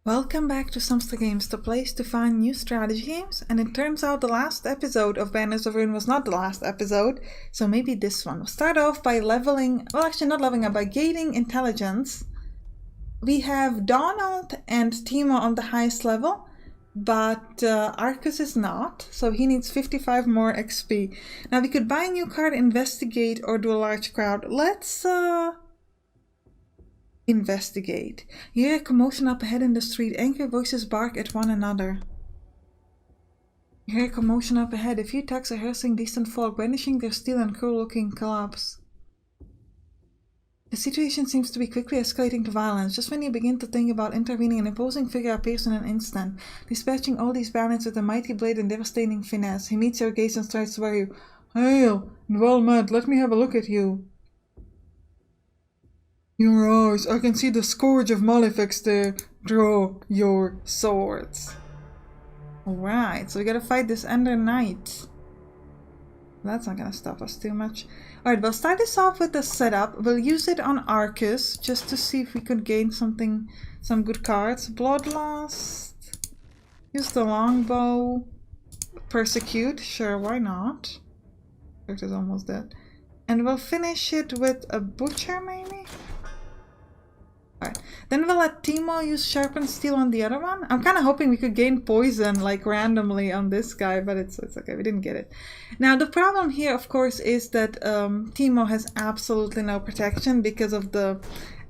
Welcome back to Sampstra Games, the place to find new strategy games, and it turns out the last episode of Banners of Ruin was not the last episode, so maybe this one. We'll start off by leveling, well actually not leveling up, by gaining intelligence. We have Donald and Timo on the highest level, but Arcus is not, so he needs 55 more XP. Now we could buy a new card, investigate, or do a large crowd. Let's investigate. You hear a commotion up ahead in the street. Angry voices bark at one another. You hear a commotion up ahead. A few thugs are harassing decent folk, brandishing their steel and cruel-looking clubs. The situation seems to be quickly escalating to violence. Just when you begin to think about intervening, an imposing figure appears in an instant, dispatching all these bandits with a mighty blade and devastating finesse. He meets your gaze and starts to worry you. Hail, and well met, let me have a look at you. Your eyes, I can see the scourge of Malefics there. Draw your swords. Alright, so we gotta fight this Ender Knight. That's not gonna stop us too much. Alright, we'll start this off with the setup. We'll use it on Arcus, just to see if we could gain some good cards. Bloodlust. Use the longbow. Persecute, sure, why not? Character's almost dead. And we'll finish it with a butcher, maybe? Alright, then we'll let Timo use Sharpened Steel on the other one. I'm kind of hoping we could gain poison, like, randomly on this guy, but it's okay, we didn't get it. Now, the problem here, of course, is that Timo has absolutely no protection because of the...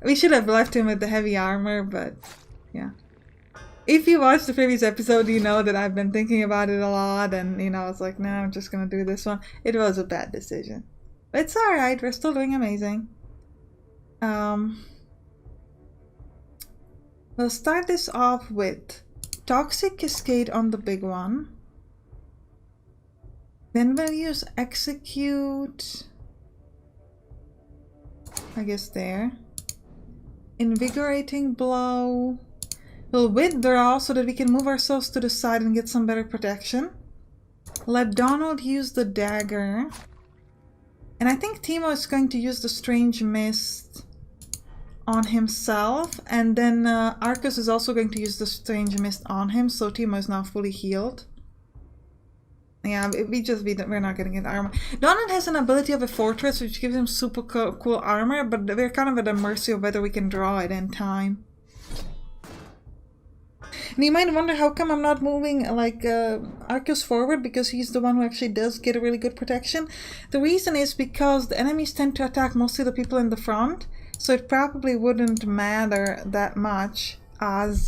We should have left him with the heavy armor, but yeah. If you watched the previous episode, you know that I've been thinking about it a lot, and, you know, I was like, no, I'm just gonna do this one. It was a bad decision. But it's alright, we're still doing amazing. We'll start this off with Toxic Cascade on the big one. Then we'll use Execute. I guess there. Invigorating Blow. We'll withdraw so that we can move ourselves to the side and get some better protection. Let Donald use the dagger. And I think Timo is going to use the Strange Mist on himself, and then Arcus is also going to use the Strange Mist on him, so Timo is now fully healed. Yeah, we're not getting his armor. Donald has an ability of a fortress, which gives him super cool armor, but we're kind of at the mercy of whether we can draw it in time. And you might wonder how come I'm not moving like Arcus forward, because he's the one who actually does get a really good protection. The reason is because the enemies tend to attack mostly the people in the front, so it probably wouldn't matter that much as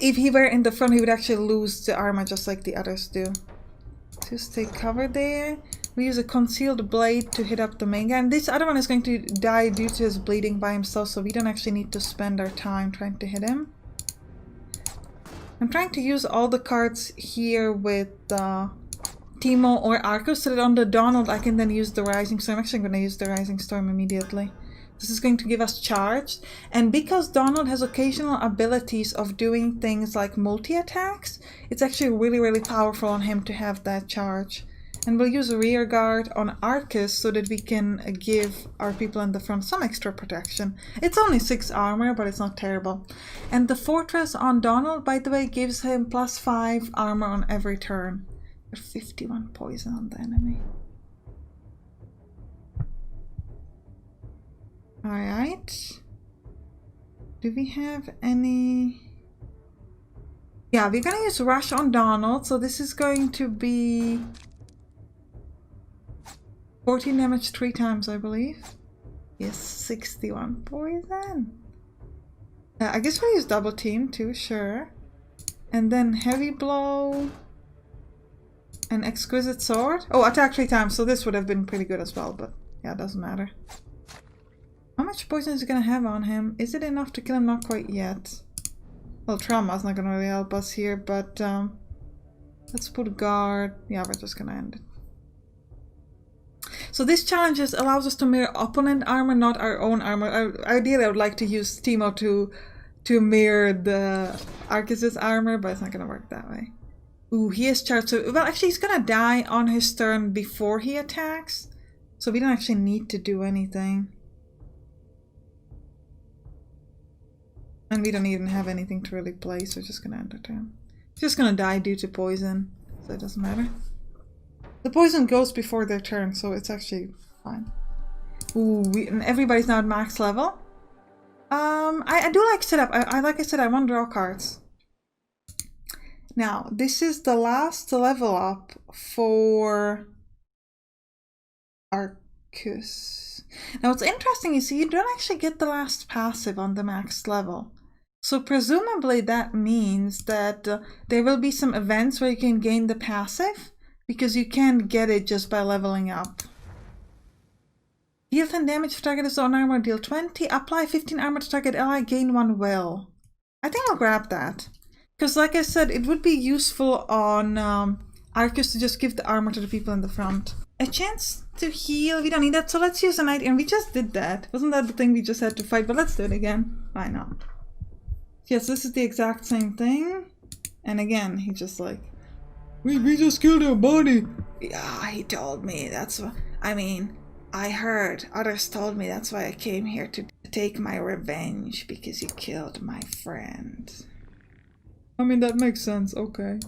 if he were in the front, he would actually lose the armor just like the others do. Just take cover there. We use a concealed blade to hit up the main guy, and this other one is going to die due to his bleeding by himself, so we don't actually need to spend our time trying to hit him. I'm trying to use all the cards here with Timo or Arcus, so that on the Donald I can then use the Rising Storm. I'm actually going to use the Rising Storm immediately. This is going to give us charged, and because Donald has occasional abilities of doing things like multi-attacks, it's actually really powerful on him to have that charge. And we'll use a rear guard on Arcus so that we can give our people in the front some extra protection. It's only 6 armor, but it's not terrible. And the fortress on Donald, by the way, gives him +5 armor on every turn. 51 poison on the enemy. Alright. Do we have any... Yeah, we're gonna use Rush on Donald, so this is going to be 14 damage 3 times, I believe. Yes, 61 poison. I guess we'll use double team too, sure. And then heavy blow. An exquisite sword. Oh, attack 3 times, so this would have been pretty good as well, but yeah, it doesn't matter. How much poison is he gonna have on him? Is it enough to kill him? Not quite yet. Well, trauma's not gonna really help us here, but let's put guard. Yeah, we're just gonna end it. So this challenge allows us to mirror opponent armor, not our own armor. Ideally, I would like to use Timo to mirror the Arcus's armor, but it's not gonna work that way. Ooh, he is charged. So, well, actually, he's gonna die on his turn before he attacks, so we don't actually need to do anything. And we don't even have anything to really play, so we're just gonna end our turn. Just gonna die due to poison, so it doesn't matter. The poison goes before their turn, so it's actually fine. Ooh, and everybody's now at max level. I do like setup. Like I said, I want to draw cards. Now, this is the last level up for Arcus. Now, what's interesting is you don't actually get the last passive on the max level. So presumably that means that there will be some events where you can gain the passive, because you can't get it just by leveling up. Deal 10 damage to target is on armor, deal 20. Apply 15 armor to target ally, gain 1 will. I think I'll grab that. Because like I said, it would be useful on Arcus to just give the armor to the people in the front. A chance to heal, we don't need that, so let's use a knight, and we just did that. Wasn't that the thing we just had to fight? But let's do it again. Why not? Yes, this is the exact same thing. And again, he just like, we just killed your body. Yeah, he told me, that's what, I mean, I heard, others told me, that's why I came here to take my revenge, because you killed my friend. I mean, that makes sense, okay.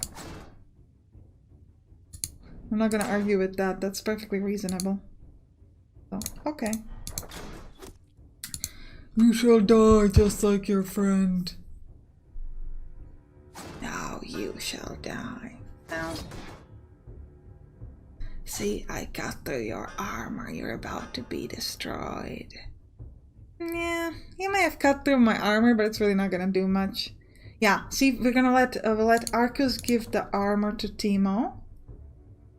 I'm not gonna argue with that, that's perfectly reasonable. So, okay. You shall die just like your friend. Now you shall die. No. See, I got through your armor, you're about to be destroyed. Yeah, you may have cut through my armor, but it's really not gonna do much. Yeah, see, we're gonna let Arcus give the armor to Timo.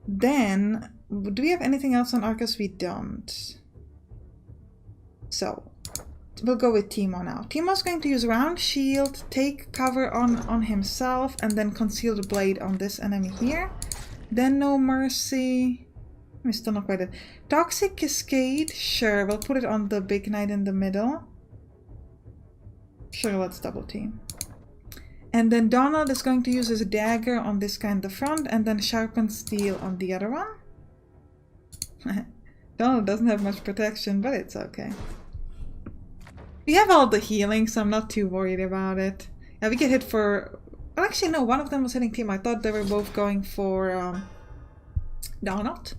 Then, do we have anything else on Arcus? We don't. So, we'll go with Timo now. Timo's going to use round shield, take cover on himself, and then conceal the blade on this enemy here. Then no mercy. I'm still not quite it. Toxic Cascade, sure, we'll put it on the big knight in the middle. Sure, let's double team. And then Donald is going to use his dagger on this guy in the front, and then sharpened steel on the other one. Donald doesn't have much protection, but it's okay. We have all the healing, so I'm not too worried about it. Yeah, we get hit for... Well, actually, no, one of them was hitting Timo. I thought they were both going for Donald,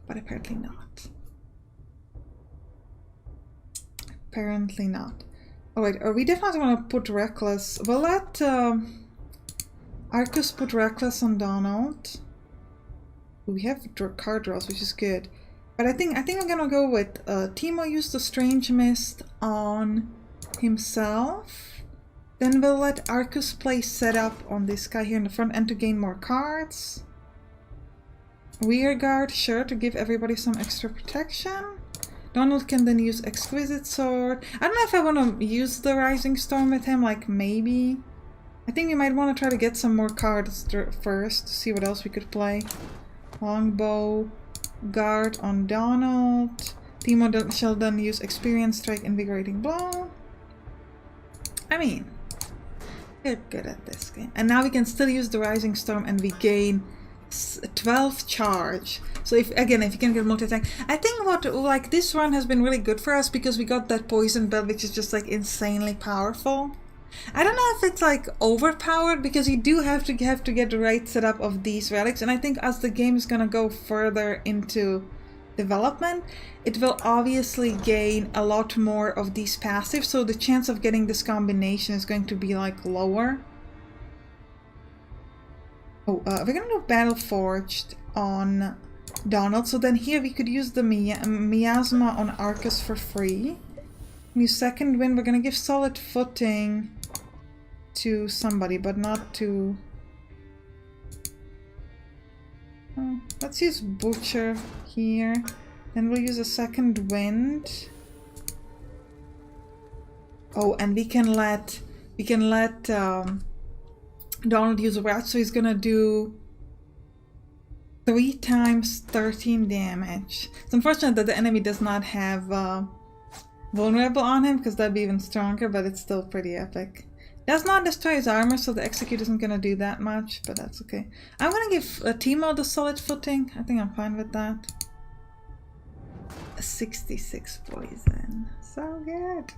but apparently not. Apparently not. Oh wait, we definitely want to put Reckless. We'll let Arcus put Reckless on Donald. We have card draws, which is good. But I think I'm gonna go with Timo used the Strange Mist on himself. Then we'll let Arcus play setup on this guy here in the front end to gain more cards. Rearguard, sure, to give everybody some extra protection. Donald can then use Exquisite Sword. I don't know if I want to use the Rising Storm with him, like maybe. I think we might want to try to get some more cards first to see what else we could play. Longbow, Guard on Donald. Timo shall then use Experience Strike, Invigorating Blow. I mean, we're good at this game. And now we can still use the Rising Storm and we gain 12 charge. So if you can get multi-attack, I think like this run has been really good for us because we got that poison belt, which is just like insanely powerful. I don't know if it's like overpowered because you do have to get the right setup of these relics, and I think as the game is gonna go further into development, it will obviously gain a lot more of these passives, so the chance of getting this combination is going to be like lower. Oh, we're gonna do Battle Forged on Donald, so then here we could use the Miasma on Arcus for free. New Second Wind, we're gonna give Solid Footing to somebody, but not to... Oh, let's use Butcher here. Then we'll use a Second Wind. Oh, and we can let Donald use a rat, so he's gonna do 3 times 13 damage. It's unfortunate that the enemy does not have vulnerable on him, because that'd be even stronger, but it's still pretty epic. Does not destroy his armor, so the execute isn't gonna do that much, but that's okay. I'm gonna give Timo the Solid Footing. I think I'm fine with that. 66 poison. So good.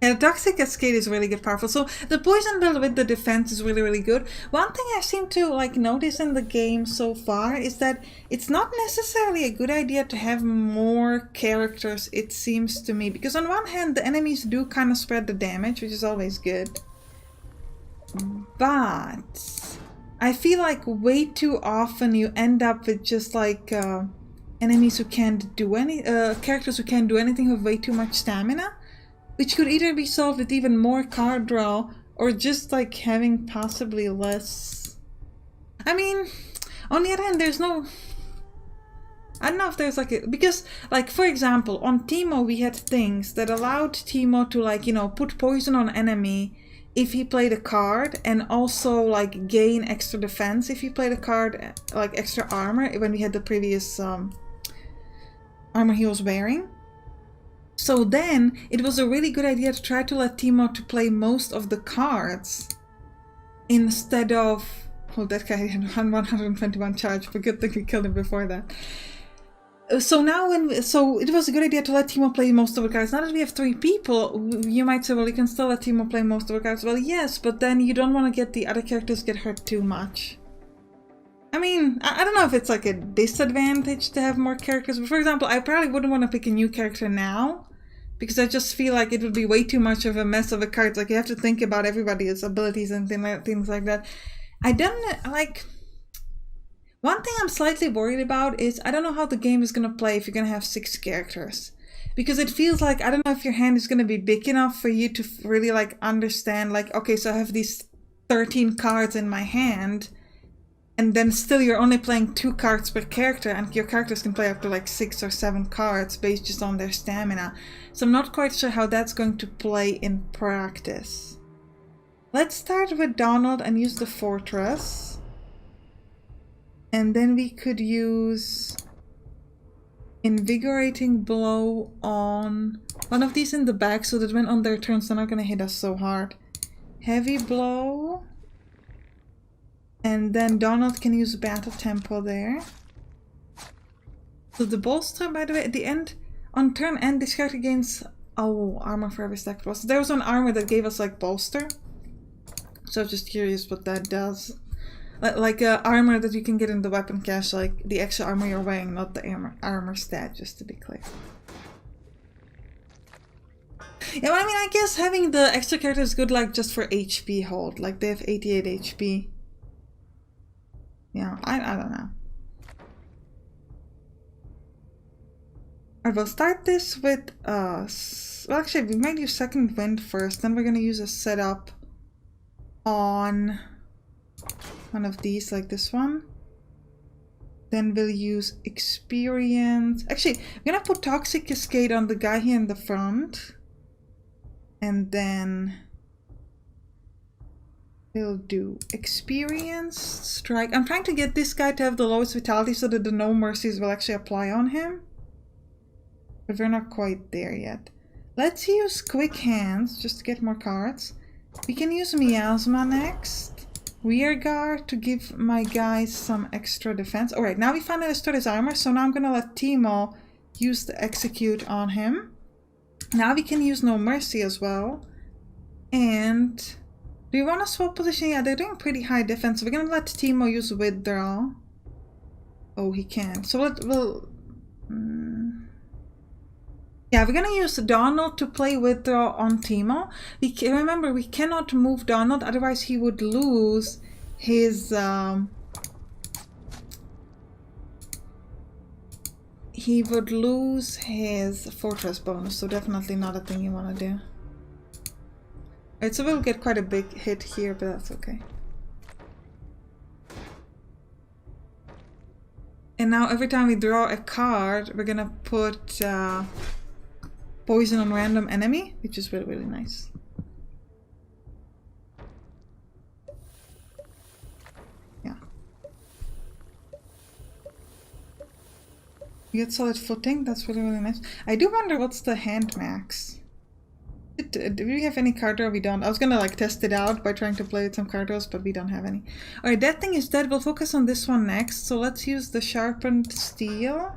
Yeah, the Toxic Cascade is really good, powerful. So the poison build with the defense is really, really good. One thing I seem to like notice in the game so far is that it's not necessarily a good idea to have more characters, it seems to me. Because on one hand, the enemies do kind of spread the damage, which is always good. But I feel like way too often you end up with just like enemies who can't do any, characters who can't do anything with way too much stamina. Which could either be solved with even more card draw, or just like having possibly less. I mean, on the other hand, there's no... I don't know if there's like a... Because, like, for example, on Teemo we had things that allowed Teemo to, like, you know, put poison on enemy if he played a card, and also, like, gain extra defense if he played a card, like, extra armor, when we had the previous armor he was wearing. So then, it was a really good idea to try to let Teemo to play most of the cards instead of... Oh, that guy had 121 charge, but good thing we killed him before that. So now, so it was a good idea to let Teemo play most of the cards. Now that we have 3 people, you might say, well, you can still let Teemo play most of the cards. Well, yes, but then you don't want to get the other characters get hurt too much. I mean, I don't know if it's like a disadvantage to have more characters, but for example, I probably wouldn't want to pick a new character now, because I just feel like it would be way too much of a mess of a card. Like, you have to think about everybody's abilities and things like that. I don't, like... One thing I'm slightly worried about is I don't know how the game is going to play if you're going to have 6 characters. Because it feels like, I don't know if your hand is going to be big enough for you to really, like, understand, like, okay, so I have these 13 cards in my hand, and then still you're only playing 2 cards per character, and your characters can play up to like 6 or 7 cards based just on their stamina. So I'm not quite sure how that's going to play in practice. Let's start with Donald and use the Fortress. And then we could use Invigorating Blow on one of these in the back so that when on their turns they're not going to hit us so hard. Heavy Blow. And then Donald can use Battle Tempo there. So the bolster, by the way, at the end, on turn end, this character gains armor for every stack plus. There was one armor that gave us like bolster. So I'm just curious what that does. Like armor that you can get in the weapon cache, like the extra armor you're wearing, not the armor stat, just to be clear. Yeah, well, I mean, I guess having the extra character is good, like just for HP hold. Like they have 88 HP. Yeah, I don't know. Alright, we'll start this with well, actually, we might use Second Wind first. Then we're gonna use a setup on one of these, like this one. Then we'll use Experience. Actually, we're gonna put Toxic Cascade on the guy here in the front. And then we'll do Experience, Strike. I'm trying to get this guy to have the lowest vitality so that the No Mercies will actually apply on him. But we're not quite there yet. Let's use Quick Hands just to get more cards. We can use Miasma next. Rearguard to give my guys some extra defense. Alright, now we finally restored his armor, so now I'm gonna let Teemo use the Execute on him. Now we can use No Mercy as well. And do you want to swap position? Yeah, they're doing pretty high defense, so we're gonna let Teemo use Withdraw. Oh, he can't. So we'll... Yeah, we're gonna use Donald to play Withdraw on Teemo. Remember, we cannot move Donald, otherwise he would lose his Fortress bonus, so definitely not a thing you want to do. Alright, so we'll get quite a big hit here, but that's okay. And now every time we draw a card, we're gonna put poison on random enemy, which is really, really nice. Yeah. You get solid footing, that's really, really nice. I do wonder what's the hand max. Do we have any card draw? We don't. I was gonna like test it out by trying to play with some card draws, but we don't have any. Alright, that thing is dead. We'll focus on this one next. So let's use the Sharpened Steel.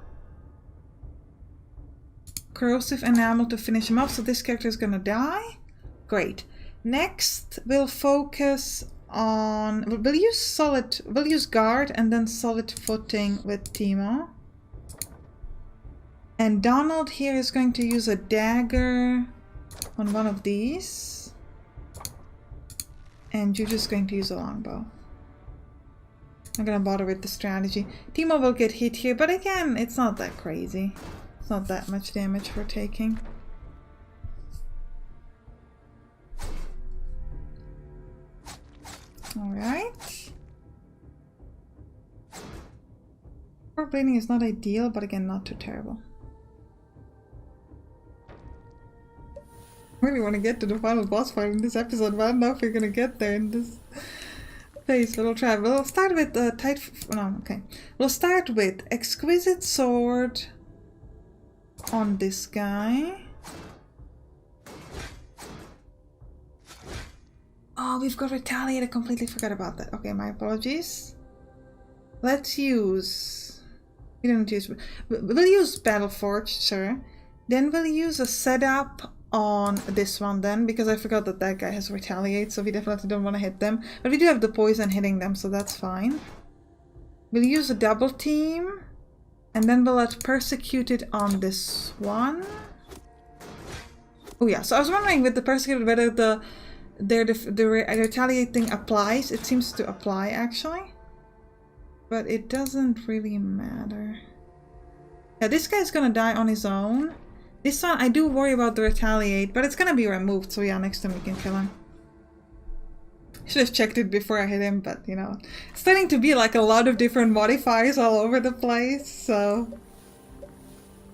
Corrosive Enamel to finish him off, so this character is gonna die. Great. Next, we'll focus on... We'll use guard and then solid footing with Timo. And Donald here is going to use a dagger on one of these. And Juju's going to use a longbow. I'm not gonna bother with the strategy. Timo will get hit here, but again, it's not that crazy. It's not that much damage we're taking. Alright. Core blading is not ideal, but again, not too terrible. I really want to get to the final boss fight in this episode, but I don't know if we're gonna get there in this phase, but we'll try. We'll start with We'll start with Exquisite Sword on this guy. Oh, we've got Retaliate. I completely forgot about that. Okay, my apologies. Let's use... We'll use Battleforged, sure. Then we'll use a setup on this one then, because I forgot that that guy has Retaliate, so we definitely don't want to hit them. But we do have the poison hitting them, so that's fine. We'll use a double team, and then we'll let Persecuted on this one. Oh yeah, so I was wondering with the Persecuted whether the Retaliate thing applies. It seems to apply actually, but it doesn't really matter. Yeah, this guy's gonna die on his own. This one, I do worry about the Retaliate, but it's gonna be removed, so yeah, next time we can kill him. Should have checked it before I hit him, but you know, it's starting to be like a lot of different modifiers all over the place, so...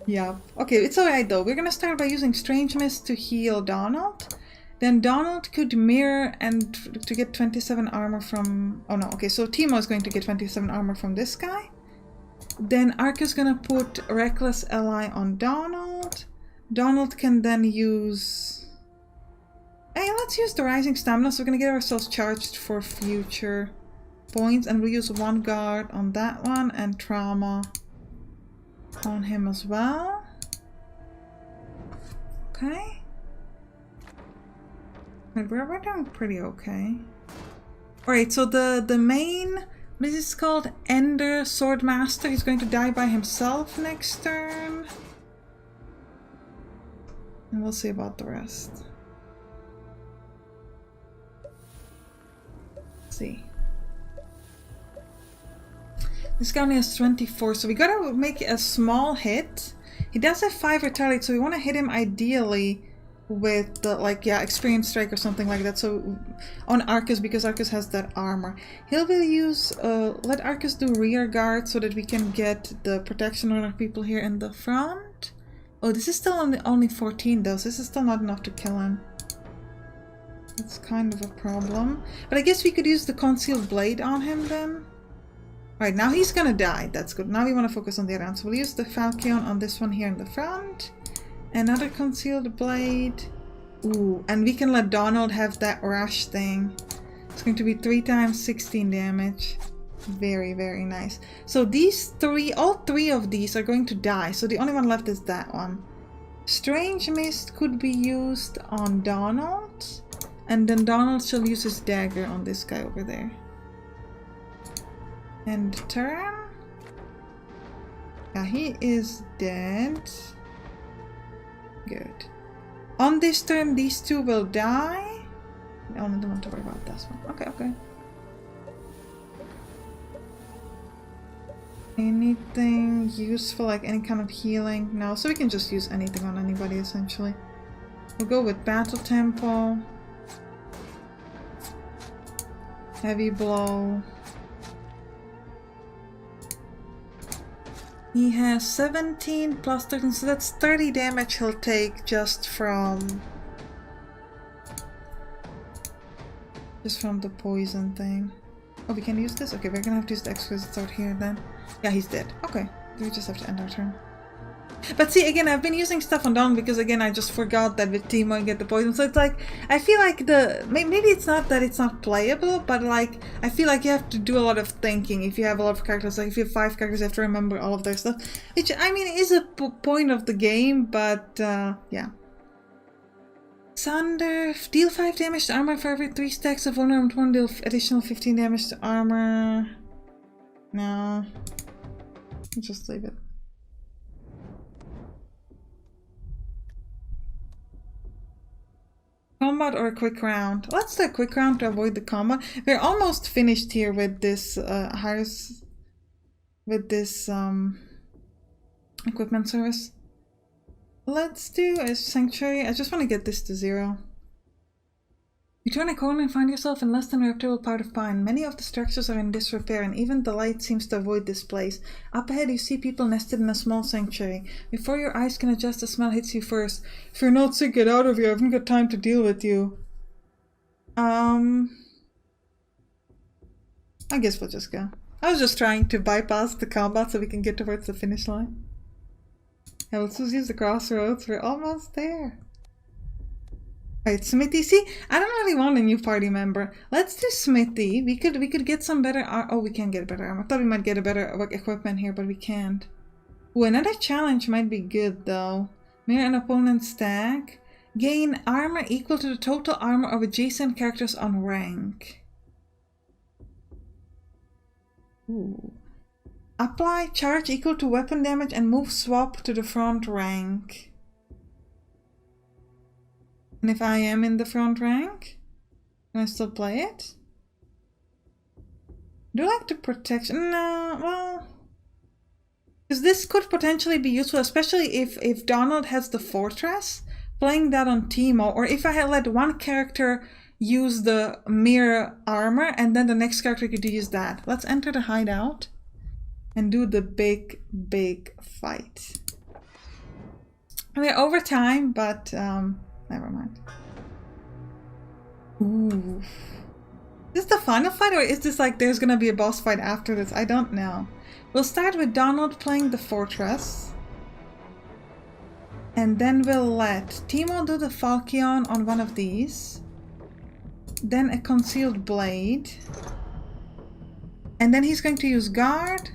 Yeah. Okay, it's alright though. We're gonna start by using Strange Mist to heal Donald. Then Donald could mirror and to get 27 armor from... Oh no, okay, so Timo is going to get 27 armor from this guy. Then Ark is gonna put Reckless Ally on Donald. Donald can then use... Hey, let's use the Rising Stamina, so we're gonna get ourselves charged for future points. And we'll use one guard on that one and Trauma on him as well. Okay. We're doing pretty okay. Alright, so the main, what is this called? Ender Swordmaster, he's going to die by himself next turn. And we'll see about the rest. Let's see. This guy only has 24, so we gotta make a small hit. He does have 5 retaliate, so we want to hit him ideally with the, like, yeah, Experience Strike or something like that. So on Arcus, because Arcus has that armor. He'll will use, let Arcus do rear guard so that we can get the protection on our people here in the front. Oh, this is still only 14 though, so this is still not enough to kill him. That's kind of a problem. But I guess we could use the Concealed Blade on him then. Alright, now he's gonna die. That's good. Now we want to focus on the other one. So we'll use the Falchion on this one here in the front. Another Concealed Blade. Ooh, and we can let Donald have that rush thing. It's going to be 3 times 16 damage. Very, very nice. So these three, all 3 of these are going to die. So the only one left is that one. Strange Mist could be used on Donald. And then Donald shall use his dagger on this guy over there. And turn. Yeah, he is dead. Good. On this turn, these 2 will die. I don't want to worry about this one. Okay, okay. Anything useful, like any kind of healing? No, so we can just use anything on anybody, essentially. We'll go with Battle Tempo. Heavy Blow. He has 17 plus 13, so that's 30 damage he'll take just from the poison thing. Oh, we can use this? Okay, we're gonna have to use the Exquisite Sword here then. Yeah, he's dead. Okay, we just have to end our turn. But see, again, I've been using stuff on Dawn because, again, I just forgot that with Timo and get the poison. So it's like, I feel like maybe it's not that it's not playable, but like, I feel like you have to do a lot of thinking if you have a lot of characters. Like, if you have 5 characters, you have to remember all of their stuff. Which, I mean, is a point of the game, but, yeah. Thunder, deal 5 damage to armor for every 3 stacks of vulnerable 1, deal additional 15 damage to armor. No. Just leave it. Combat or a quick round? Let's do a quick round to avoid the combat. We're almost finished here with this equipment service. Let's do a sanctuary. I just want to get this to 0. You turn a corner and find yourself in less than a reputable part of Pine. Many of the structures are in disrepair, and even the light seems to avoid this place. Up ahead, you see people nested in a small sanctuary. Before your eyes can adjust, the smell hits you first. If you're not sick, get out of here. I haven't got time to deal with you. I guess we'll just go. I was just trying to bypass the combat so we can get towards the finish line. Yeah, let's just use the crossroads. We're almost there. Right, Smithy. See, I don't really want a new party member. Let's do Smithy. We could get some better oh, we can't get better armor. I thought we might get a better equipment here, but we can't. Ooh, another challenge might be good though. Mirror an opponent's stack. Gain armor equal to the total armor of adjacent characters on rank. Ooh. Apply charge equal to weapon damage and move swap to the front rank. And if I am in the front rank, can I still play it? Do I like the protection? No, well... Because this could potentially be useful, especially if Donald has the fortress, playing that on Teemo, or if I had let one character use the mirror armor and then the next character could use that. Let's enter the hideout and do the big fight. We're over time, but never mind. Ooh. Is this the final fight, or is this like there's gonna be a boss fight after this? I don't know. We'll start with Donald playing the fortress. And then we'll let Teemo do the Falchion on one of these. Then a concealed blade. And then he's going to use guard,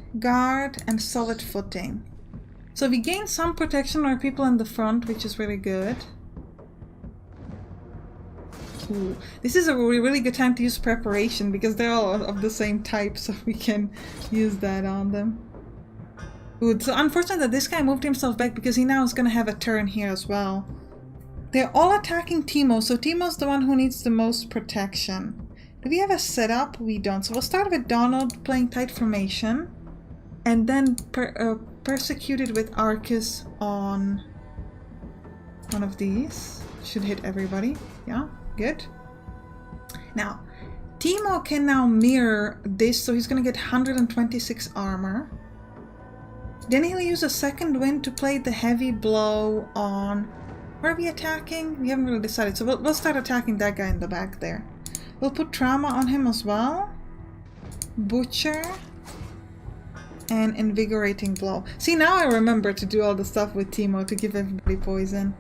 and solid footing. So we gain some protection on our people in the front, which is really good. Ooh. This is a really good time to use preparation because they're all of the same type, so we can use that on them. Ooh, so unfortunate that this guy moved himself back because he now is going to have a turn here as well. They're all attacking Teemo, so Teemo's the one who needs the most protection. Do we have a setup? We don't. So we'll start with Donald playing tight formation, and then persecuted with Arcus on one of these. Should hit everybody. Yeah, good. Now, Teemo can now mirror this, so he's going to get 126 armor. Then he'll use a second wind to play the heavy blow on... Where are we attacking? We haven't really decided, so we'll start attacking that guy in the back there. We'll put trauma on him as well. Butcher. And invigorating blow. See, now I remember to do all the stuff with Teemo to give everybody poison.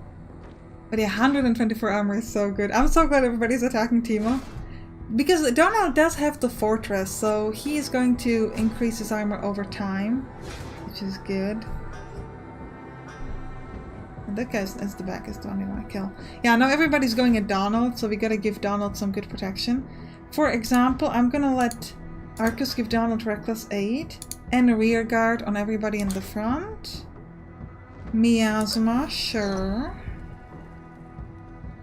But yeah, 124 armor is so good. I'm so glad everybody's attacking Teemo. Because Donald does have the fortress, so he is going to increase his armor over time. Which is good. And that guy as the back is the one you want to kill. Yeah, now everybody's going at Donald, so we gotta give Donald some good protection. For example, I'm gonna let Arcus give Donald reckless aid and a rear guard on everybody in the front. Miasma, sure.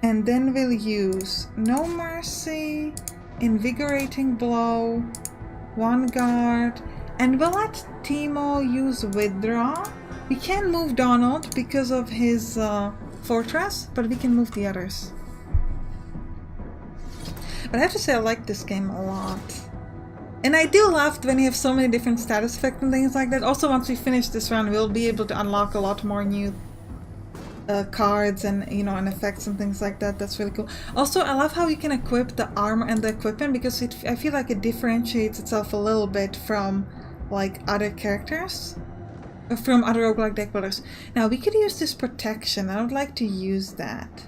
And then we'll use No Mercy, Invigorating Blow, one guard, and we'll let Teemo use Withdraw. We can't move Donald because of his fortress, but we can move the others. But I have to say I like this game a lot. And I do love when you have so many different status effects and things like that. Also, once we finish this round, we'll be able to unlock a lot more new cards and, you know, and effects and things like that. That's really cool. Also, I love how you can equip the armor and the equipment because I feel like it differentiates itself a little bit from like other characters. From other roguelike deck builders. Now we could use this protection. I would like to use that.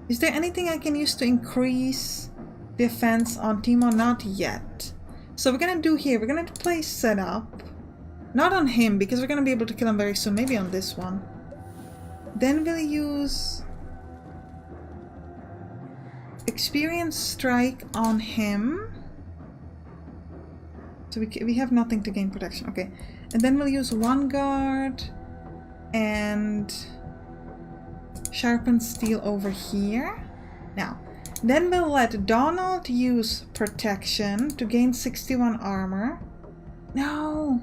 Is there anything I can use to increase defense on Teemo? Not yet. So we're gonna do here, we're gonna play setup. Not on him because we're gonna be able to kill him very soon. Maybe on this one. Then we'll use experience strike on him. So we have nothing to gain protection. Okay. And then we'll use one guard and sharpen steel over here. Now, then we'll let Donald use protection to gain 61 armor. No!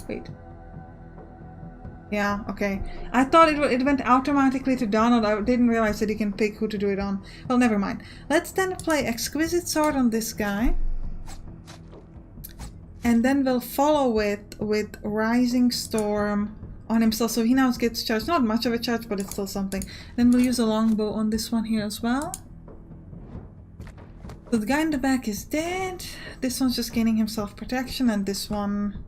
Wait. Yeah, okay. I thought it went automatically to Donald. I didn't realize that he can pick who to do it on. Well, never mind. Let's then play Exquisite Sword on this guy. And then we'll follow with Rising Storm on himself. So he now gets charged. Not much of a charge, but it's still something. Then we'll use a longbow on this one here as well. So the guy in the back is dead. This one's just gaining himself protection, and this one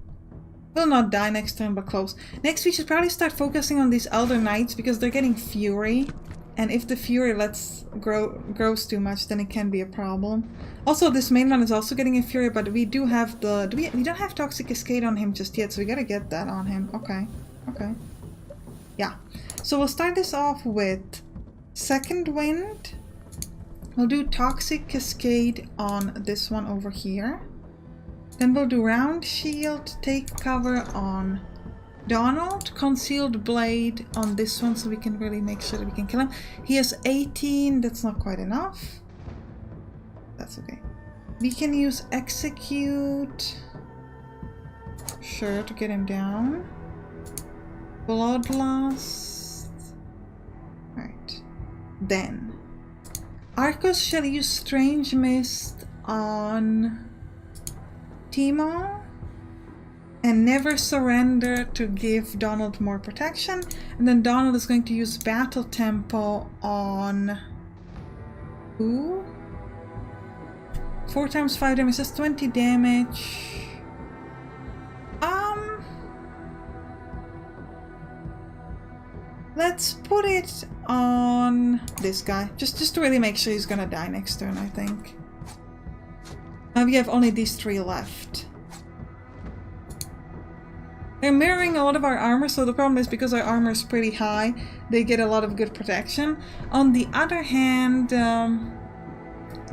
will not die next turn, but close. Next, we should probably start focusing on these Elder Knights because they're getting Fury. And if the Fury grows too much, then it can be a problem. Also, this main one is also getting a Fury, but we do have the... we don't have Toxic Cascade on him just yet, so we gotta get that on him. Okay. Okay. Yeah. So we'll start this off with Second Wind. We'll do Toxic Cascade on this one over here. Then we'll do Round Shield, take cover on Donald, Concealed Blade on this one so we can really make sure that we can kill him. He has 18, that's not quite enough. That's okay. We can use Execute, sure, to get him down. Bloodlust. Right. Then Arcos shall use Strange Mist on Timo and never surrender to give Donald more protection. And then Donald is going to use Battle Tempo on who? 4 times 5 damage, that's 20 damage. Let's put it on this guy, just to really make sure he's gonna die next turn, I think. Now we have only these 3 left. They're mirroring a lot of our armor, so the problem is because our armor is pretty high, they get a lot of good protection. On the other hand,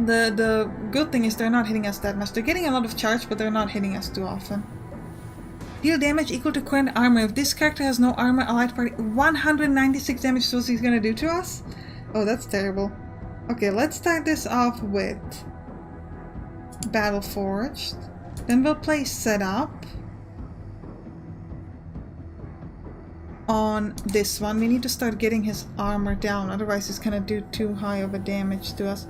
the good thing is they're not hitting us that much. They're getting a lot of charge, but they're not hitting us too often. Deal damage equal to current armor. If this character has no armor, allied party 196 damage is what he's gonna do to us? Oh, that's terrible. Okay, let's start this off with Battle Forged. Then we'll play Setup on this one. We need to start getting his armor down, otherwise he's gonna do too high of a damage to us.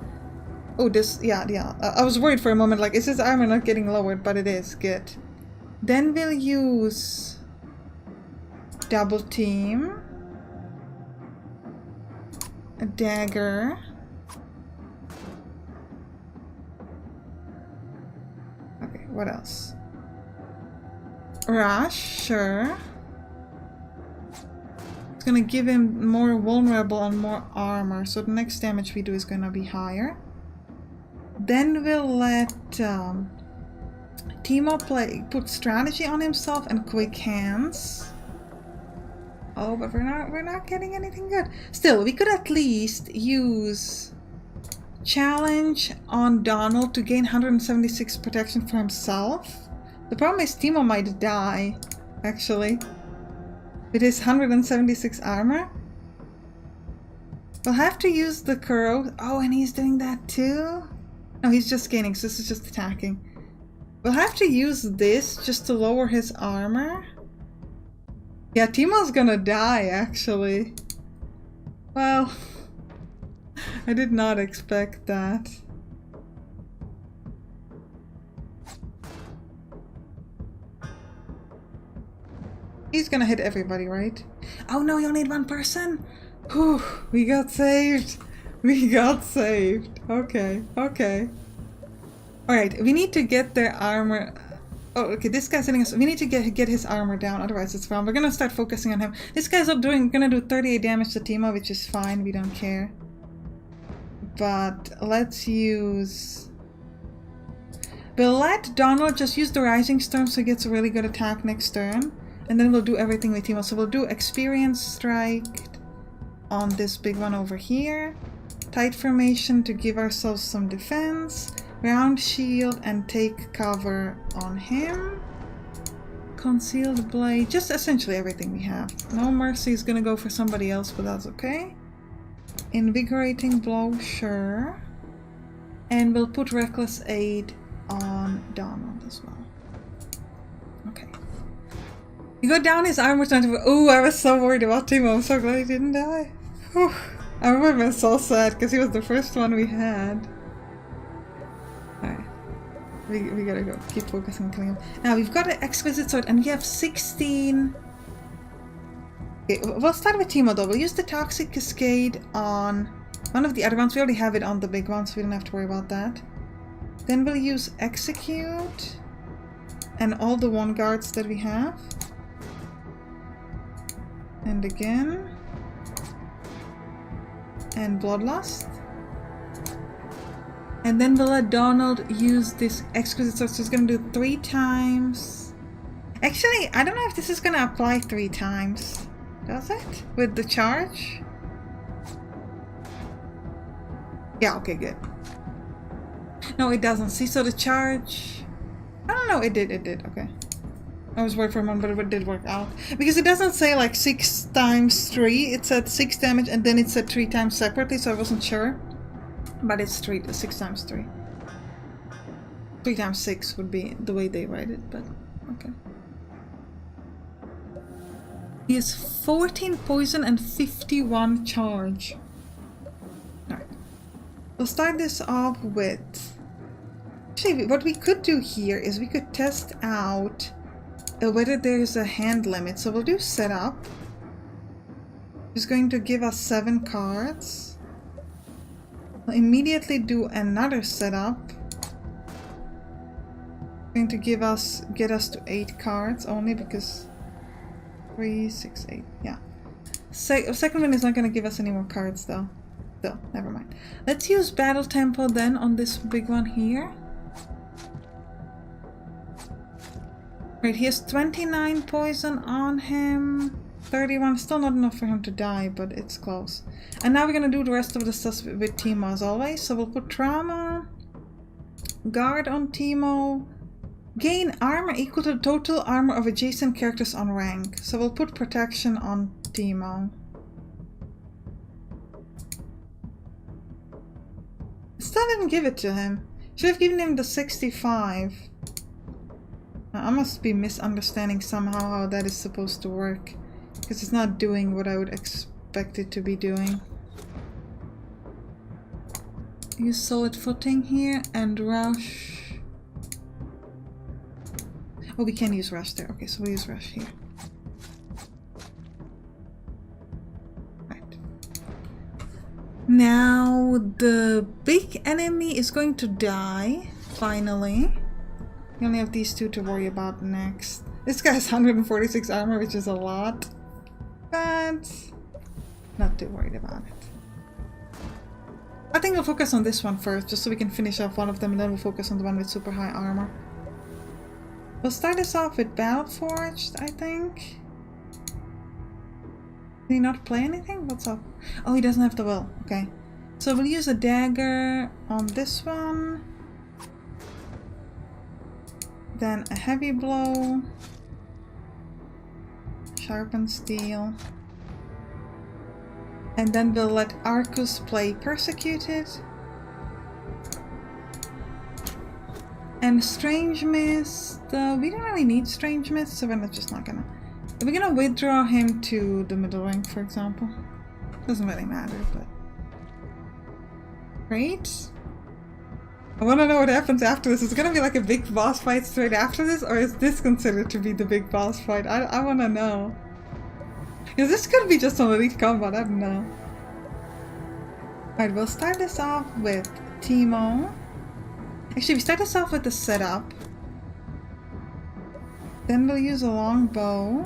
Oh, this, yeah. I was worried for a moment, like, is his armor not getting lowered? But it is, good. Then we'll use Double Team, a dagger, okay, what else? Rush, sure. It's gonna give him more vulnerable and more armor, so the next damage we do is gonna be higher. Then we'll let Timo put strategy on himself and quick hands. Oh, but we're not getting anything good. Still, we could at least use challenge on Donald to gain 176 protection for himself. The problem is Timo might die, actually, with his 176 armor. We'll have to use the Kuro. Oh, and he's doing that too? No, he's just gaining, so this is just attacking. We'll have to use this just to lower his armor. Yeah, Timo's gonna die, actually. Well, I did not expect that. He's gonna hit everybody, right? Oh no, you only need 1 person? Whew, we got saved. We got saved. Okay, okay. Alright, we need to get their armor... Oh, okay, this guy's hitting us. We need to get his armor down, otherwise it's wrong. We're gonna start focusing on him. This guy's gonna do 38 damage to Timo, which is fine, we don't care. But let's use... We'll let Donald just use the Rising Storm so he gets a really good attack next turn. And then we'll do everything with Timo. So we'll do Experience Strike, on this big one over here. Tight formation to give ourselves some defense. Round shield and take cover on him. Concealed blade, just essentially everything we have. No mercy is gonna go for somebody else, but that's okay. Invigorating blow, sure. And we'll put reckless aid on Donald as well. Okay. You got down his armor 24. Oh, I was so worried about Timo. I'm so glad he didn't die. Whew. I remember being so sad because he was the first one we had. Alright. We gotta go. Keep focusing on killing him. Now we've got an exquisite sword and we have 16. Okay, we'll start with Timo though. We'll use the Toxic Cascade on one of the other ones. We already have it on the big one, so we don't have to worry about that. Then we'll use Execute and all the one guards that we have. And again. And Bloodlust. And then we'll let Donald use this exquisite sword. So he's gonna do 3 times. Actually, I don't know if this is gonna apply 3 times. Does it? With the charge? Yeah, okay, good. No, it doesn't. See, so the charge... I don't know, it did, okay. I was worried for a moment, but it did work out. Because it doesn't say like 6 times 3, it said 6 damage and then it said 3 times separately, so I wasn't sure. But it's 6 times 3. 3 times 6 would be the way they write it, but okay. He has 14 poison and 51 charge. Alright. We'll start this off with... Actually, what we could do here is we could test out whether there's a hand limit. So we'll do setup. It's going to give us 7 cards. We'll immediately do another setup. Going to get us to 8 cards only because 3, 6, 8. Yeah. Second one is not going to give us any more cards though. So never mind. Let's use battle tempo then on this big one here. Right, he has 29 poison on him. 31, still not enough for him to die, but it's close. And now we're gonna do the rest of the stuff with Timo as always. So we'll put trauma, guard on Timo, gain armor equal to the total armor of adjacent characters on rank. So we'll put protection on Timo. Still didn't give it to him. Should have given him the 65. I must be misunderstanding somehow how that is supposed to work. Because it's not doing what I would expect it to be doing. Use solid footing here and rush. Oh, we can use rush there. Okay, so we'll use rush here. Right. Now the big enemy is going to die, finally. We only have these 2 to worry about next. This guy has 146 armor, which is a lot. But not too worried about it. I think we'll focus on this one first, just so we can finish off one of them, and then we'll focus on the one with super high armor. We'll start this off with Battle Forged, I think. Did he not play anything? What's up? Oh, he doesn't have the will. Okay. So we'll use a dagger on this one. Then a heavy blow. Sharpened steel. And then we'll let Arcus play Persecuted. And Strange Mist. We don't really need Strange Mist, so we're just not gonna... We're gonna withdraw him to the middle rank, for example. Doesn't really matter, but... Great. I want to know what happens after this. Is it going to be like a big boss fight straight after this? Or is this considered to be the big boss fight? I want to know. Because this could be just some elite combat. I don't know. Alright, we'll start this off with Timo. Actually, we start this off with the setup. Then we'll use a long bow.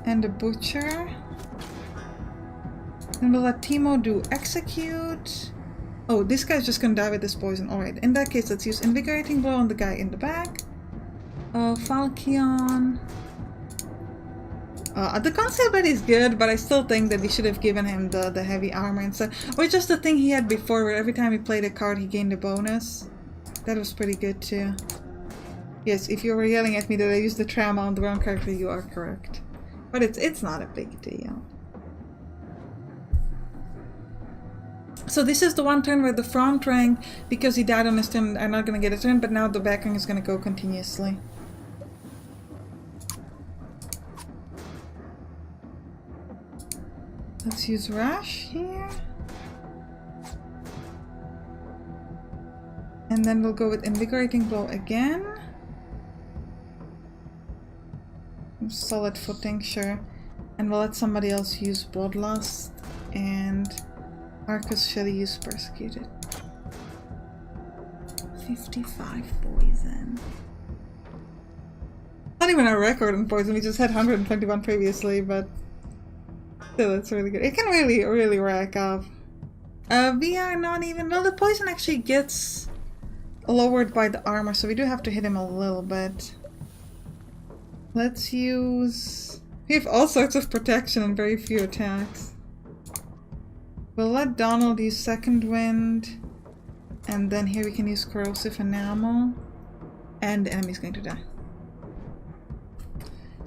And a butcher. And we'll let Timo do execute. Oh, this guy's just gonna die with this poison. Alright, in that case, let's use invigorating blow on the guy in the back. Falchion. The conceal blade is good, but I still think that they should have given him the heavy armor instead. Or just the thing he had before, where every time he played a card he gained a bonus. That was pretty good too. Yes, if you were yelling at me that I used the trauma on the wrong character, you are correct. But it's not a big deal. So this is the one turn where the front rank, because he died on his turn, are not going to get a turn, but now the back rank is going to go continuously. Let's use Rush here. And then we'll go with Invigorating Blow again. Solid footing, sure. And we'll let somebody else use Bloodlust. And Arcus shall use Persecuted. 55 poison. Not even a record in poison, we just had 121 previously, but still, it's really good. It can really, really rack up. We are not even... Well, the poison actually gets lowered by the armor, so we do have to hit him a little bit. Let's use... We have all sorts of protection and very few attacks. We'll let Donald use Second Wind. And then here we can use Corrosive Enamel. And the enemy's going to die.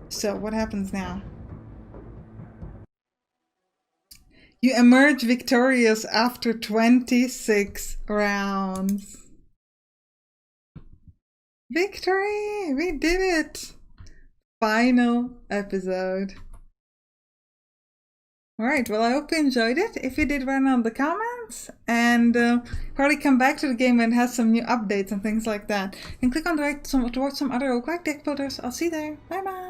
So, what happens now? You emerge victorious after 26 rounds. Victory! We did it! Final episode. Alright, well I hope you enjoyed it. If you did, run on the comments and probably come back to the game when it has some new updates and things like that. And click on the right to watch some other roguelike deck builders. I'll see you there. Bye bye!